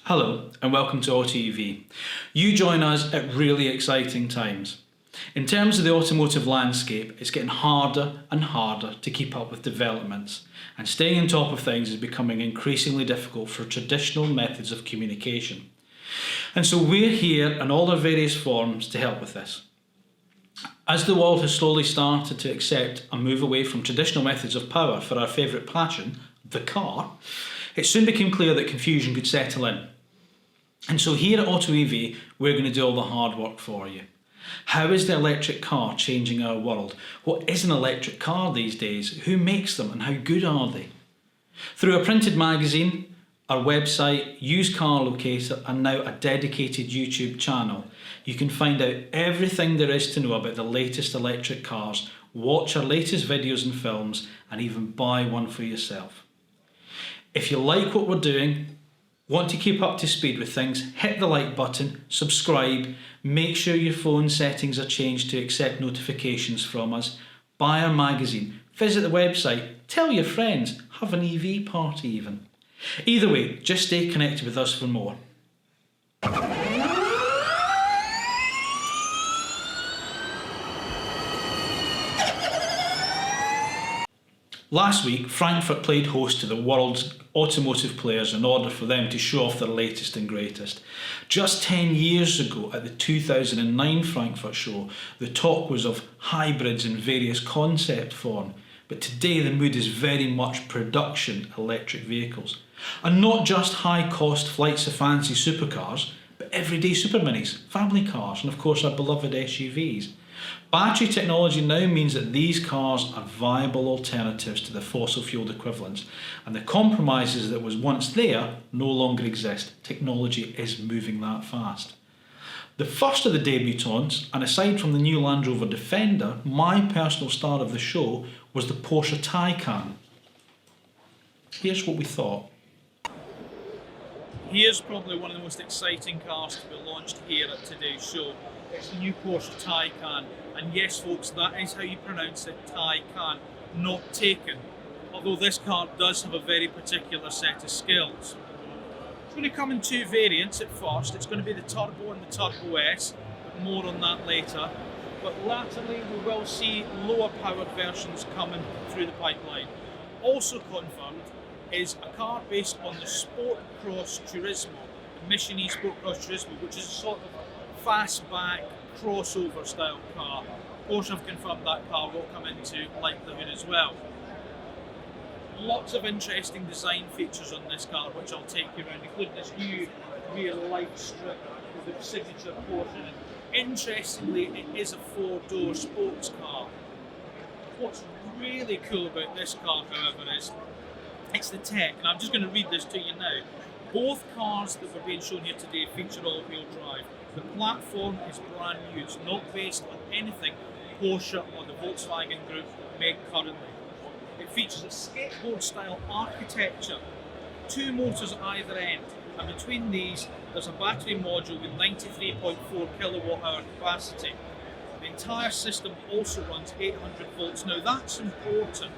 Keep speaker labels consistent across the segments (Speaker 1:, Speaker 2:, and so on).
Speaker 1: Hello and welcome to Auto EV. You join us at really exciting times. In terms of the automotive landscape, it's getting harder and harder to keep up with developments, and staying on top of things is becoming increasingly difficult for traditional methods of communication. And so we're here in all our various forms to help with this. As the world has slowly started to accept a move away from traditional methods of power for our favourite passion, the car, it soon became clear that confusion could settle in. And so here at Auto EV, we're going to do all the hard work for you. How is the electric car changing our world? What is an electric car these days? Who makes them and how good are they? Through a printed magazine, our website, used car locator and now a dedicated YouTube channel, you can find out everything there is to know about the latest electric cars, watch our latest videos and films and even buy one for yourself. If you like what we're doing, want to keep up to speed with things, hit the like button, subscribe, make sure your phone settings are changed to accept notifications from us, buy our magazine, visit the website, tell your friends, have an EV party even. Either way, just stay connected with us for more. Last week, Frankfurt played host to the world's automotive players in order for them to show off their latest and greatest. Just 10 years ago at the 2009 Frankfurt show, the talk was of hybrids in various concept form, but today the mood is very much production electric vehicles. And not just high-cost flights of fancy supercars, but everyday super minis, family cars, and of course our beloved SUVs. Battery technology now means that these cars are viable alternatives to the fossil fueled equivalents, and the compromises that was once there no longer exist. Technology is moving that fast. The first of the debutantes, and aside from the new Land Rover Defender, my personal star of the show was the Porsche Taycan. Here's what we thought. Here's probably one of the most exciting cars to be launched here at today's show. It's the new Porsche Taycan, and yes folks, that is how you pronounce it, Taycan, not Taken, although this car does have a very particular set of skills. It's going to come in two variants at first. It's going to be the Turbo and the Turbo S, but more on that later. But latterly we will see lower powered versions coming through the pipeline. Also confirmed is a car based on the Sport Cross Turismo, the Mission Sport Cross Turismo, which is a sort of fastback crossover style car. Porsche have confirmed that car will come into like the hood as well. Lots of interesting design features on this car which I'll take you around, including this new rear light strip with the signature Porsche. Interestingly, it is a four-door sports car. What's really cool about this car, however, is it's the tech, and I'm just going to read this to you now. Both cars that were being shown here today feature all-wheel drive. The platform is brand new. It's not based on anything Porsche or the Volkswagen Group make currently. It features a skateboard-style architecture, two motors at either end, and between these there's a battery module with 93.4 kilowatt-hour capacity. The entire system also runs 800 volts. Now that's important.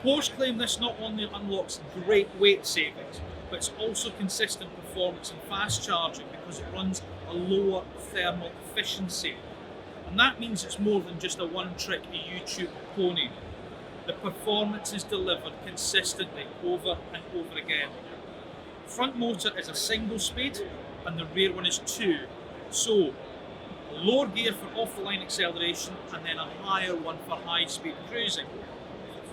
Speaker 1: Porsche claim this not only unlocks great weight savings, but it's also consistent performance and fast charging because it runs a lower thermal efficiency. And that means it's more than just a one-trick YouTube pony. The performance is delivered consistently over and over again. The front motor is a single speed and the rear one is two. So, a lower gear for off-the-line acceleration and then a higher one for high-speed cruising.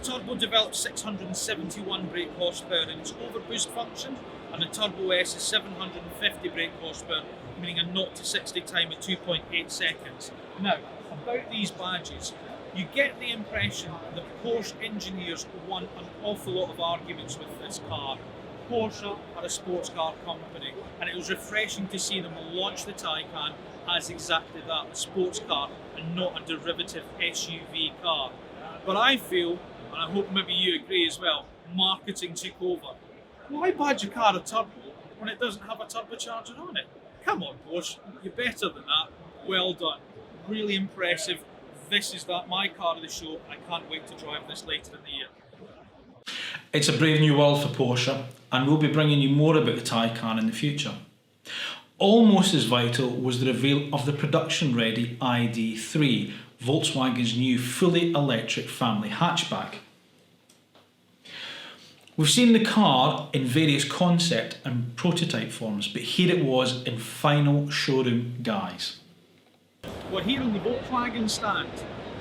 Speaker 1: Turbo developed 671 brake horsepower in its overboost function, and the Turbo S is 750 brake horsepower, meaning a 0 to 60 time at 2.8 seconds. Now, about these badges, you get the impression that Porsche engineers won an awful lot of arguments with this car. Porsche are a sports car company, and it was refreshing to see them launch the Taycan as exactly that, a sports car and not a derivative SUV car. But I feel, and I hope maybe you agree as well, marketing took over. Why badge a car a turbo when it doesn't have a turbocharger on it? Come on Porsche, you're better than that. Well done, really impressive. This is my car of the show, and I can't wait to drive this later in the year.
Speaker 2: It's a brave new world for Porsche, and we'll be bringing you more about the Taycan in the future. Almost as vital was the reveal of the production-ready ID.3, Volkswagen's new fully electric family hatchback. We've seen the car in various concept and prototype forms, but here it was in final showroom guise.
Speaker 1: We're here on the Volkswagen stand,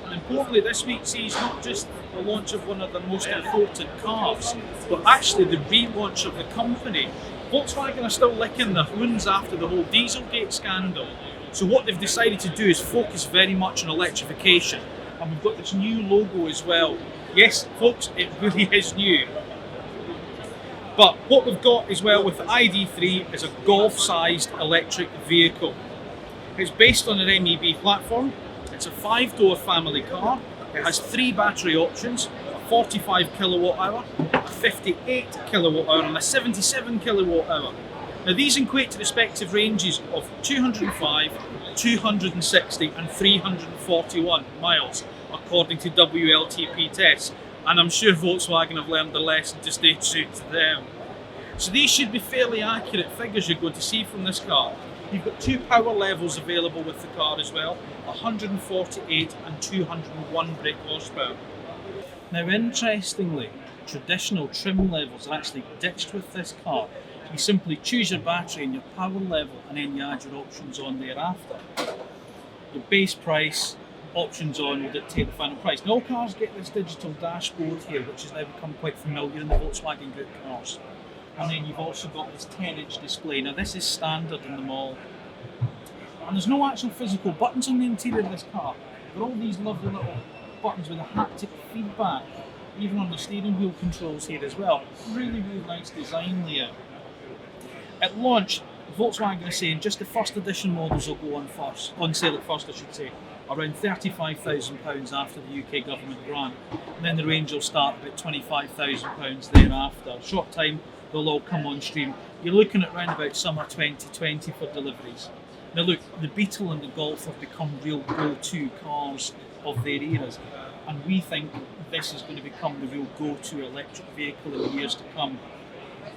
Speaker 1: and importantly this week sees not just the launch of one of their most important cars, but actually the relaunch of the company. Volkswagen are still licking their wounds after the whole Dieselgate scandal, so what they've decided to do is focus very much on electrification, and we've got this new logo as well. Yes folks, it really is new. But what we've got as well with the ID.3 is a golf-sized electric vehicle. It's based on an MEB platform, it's a 5-door family car, it has 3 battery options, a 45 kilowatt hour, a 58 kilowatt hour and a 77 kilowatt hour. Now these equate to respective ranges of 205, 260 and 341 miles according to WLTP tests. And I'm sure Volkswagen have learned the lesson to stay true to them. So these should be fairly accurate figures you're going to see from this car. You've got 2 power levels available with the car as well, 148 and 201 brake horsepower. Now interestingly, traditional trim levels are actually ditched with this car. You simply choose your battery and your power level and then you add your options on thereafter. Your base price, options on will dictate the final price. Now all cars get this digital dashboard here, which has now become quite familiar in the Volkswagen Group cars. And then you've also got this 10-inch display. Now this is standard in them all. And there's no actual physical buttons on the interior of this car. There are all these lovely little buttons with a haptic feedback, even on the steering wheel controls here as well. Really, really nice design layout. At launch, Volkswagen are saying just the first edition models will go on sale at first, I should say, around £35,000 after the UK government grant. And then the range will start about £25,000 thereafter. Short time, they'll all come on stream. You're looking at around about summer 2020 for deliveries. Now look, the Beetle and the Golf have become real go-to cars of their eras, and we think this is going to become the real go-to electric vehicle in the years to come.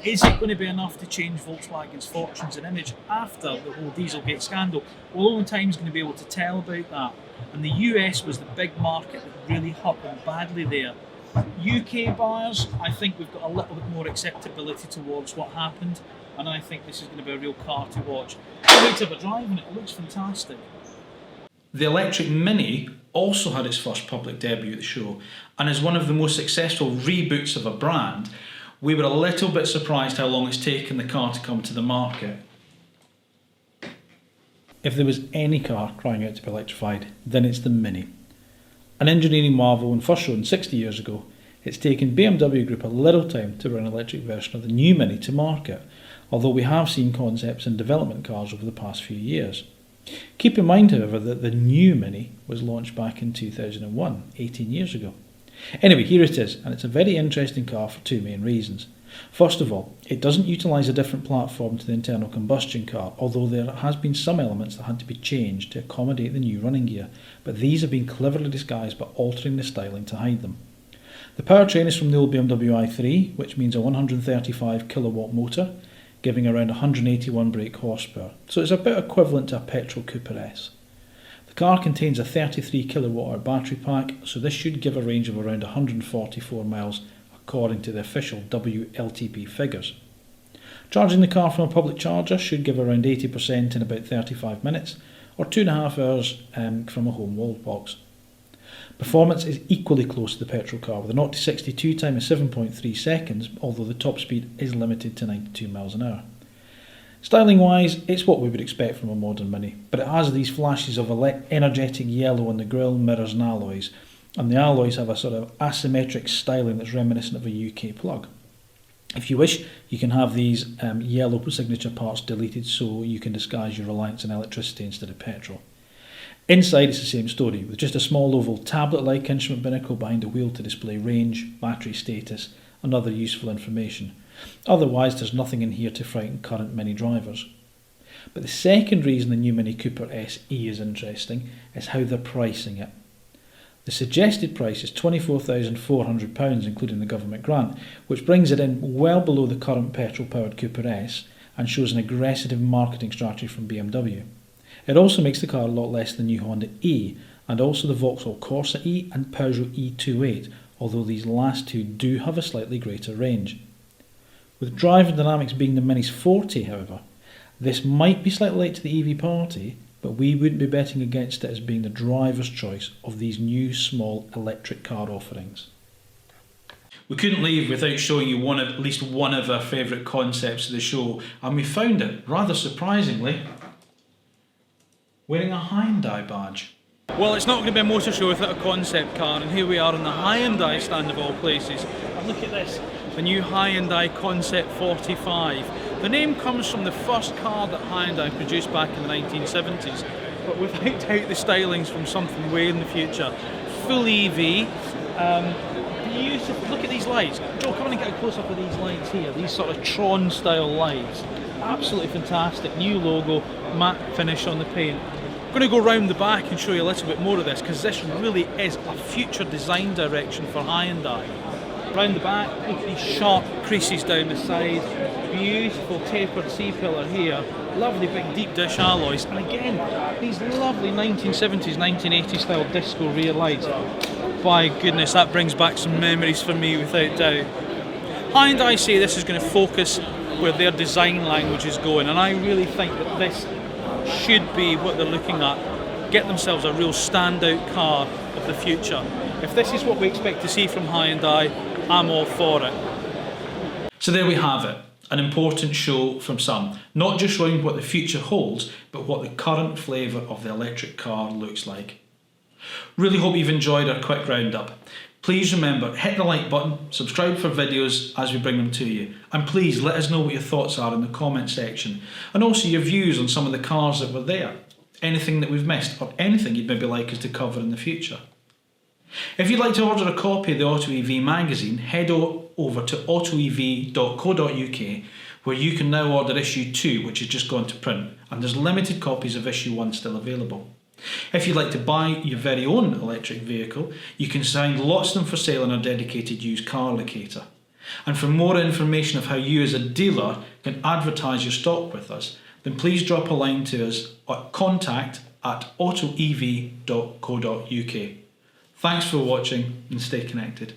Speaker 1: Is it going to be enough to change Volkswagen's fortunes and image after the whole Dieselgate scandal? Well, only time's going to be able to tell about that. And the US was the big market that really happened badly there. UK buyers, I think we've got a little bit more acceptability towards what happened, and I think this is going to be a real car to watch. I looked at it driving, it looks fantastic.
Speaker 2: The electric Mini also had its first public debut at the show, and as one of the most successful reboots of a brand, we were a little bit surprised how long it's taken the car to come to the market. If there was any car crying out to be electrified, then it's the Mini. An engineering marvel and first shown 60 years ago, it's taken BMW Group a little time to bring an electric version of the new Mini to market, although we have seen concepts in development cars over the past few years. Keep in mind, however, that the new Mini was launched back in 2001, 18 years ago. Anyway, here it is, and it's a very interesting car for 2 main reasons. First of all, it doesn't utilise a different platform to the internal combustion car, although there has been some elements that had to be changed to accommodate the new running gear, but these have been cleverly disguised by altering the styling to hide them. The powertrain is from the old BMW i3, which means a 135 kilowatt motor, giving around 181 brake horsepower, so it's about equivalent to a petrol Cooper S. The car contains a 33 kilowatt hour battery pack, so this should give a range of around 144 miles according to the official WLTP figures. Charging the car from a public charger should give around 80% in about 35 minutes, or 2.5 hours from a home wall box. Performance is equally close to the petrol car, with a 0 to 62 time of 7.3 seconds, although the top speed is limited to 92 miles an hour. Styling wise, it's what we would expect from a modern Mini, but it has these flashes of energetic yellow on the grille, mirrors and alloys, and the alloys have a sort of asymmetric styling that's reminiscent of a UK plug. If you wish, you can have these yellow signature parts deleted so you can disguise your reliance on electricity instead of petrol. Inside it's the same story, with just a small oval tablet-like instrument binnacle behind the wheel to display range, battery status and other useful information. Otherwise there's nothing in here to frighten current Mini drivers. But the second reason the new Mini Cooper SE is interesting is how they're pricing it. The suggested price is £24,400 including the government grant, which brings it in well below the current petrol-powered Cooper S and shows an aggressive marketing strategy from BMW. It also makes the car a lot less than the new Honda E and also the Vauxhall Corsa E and Peugeot E28, although these last two do have a slightly greater range. With driving dynamics being the Mini's forte, however, this might be slightly late to the EV party, but we wouldn't be betting against it as being the driver's choice of these new small electric car offerings. We couldn't leave without showing you at least one of our favourite concepts of the show, and we found it, rather surprisingly, wearing a Hyundai badge.
Speaker 1: Well, it's not going to be a motor show without a concept car, and here we are in the Hyundai stand of all places. And look at this, the new Hyundai Concept 45. The name comes from the first car that Hyundai produced back in the 1970s, but without doubt the styling's from something way in the future. Full EV, beautiful. Look at these lights. Joe, come on and get a close up of these lights here, these sort of Tron style lights. Absolutely fantastic. New logo, matte finish on the paint. I'm going to go round the back and show you a little bit more of this, because this really is a future design direction for Hyundai. Round the back, look at these sharp creases down the side, beautiful tapered C-pillar here, lovely big deep dish alloys, and again, these lovely 1970s, 1980s style disco rear lights. By goodness, that brings back some memories for me without doubt. Hyundai say this is going to focus where their design language is going, and I really think that this should be what they're looking at. Get themselves a real standout car of the future. If this is what we expect to see from Hyundai, I'm all for it.
Speaker 2: So there we have it, an important show from some, not just showing what the future holds, but what the current flavour of the electric car looks like. Really hope you've enjoyed our quick roundup. Please remember, hit the like button, subscribe for videos as we bring them to you, and please let us know what your thoughts are in the comment section, and also your views on some of the cars that were there, anything that we've missed, or anything you'd maybe like us to cover in the future. If you'd like to order a copy of the Auto EV magazine, head over to autoev.co.uk, where you can now order issue 2, which has just gone to print, and there's limited copies of issue 1 still available. If you'd like to buy your very own electric vehicle, you can find lots of them for sale in our dedicated used car locator. And for more information of how you as a dealer can advertise your stock with us, then please drop a line to us at contact@autoev.co.uk. Thanks for watching and stay connected.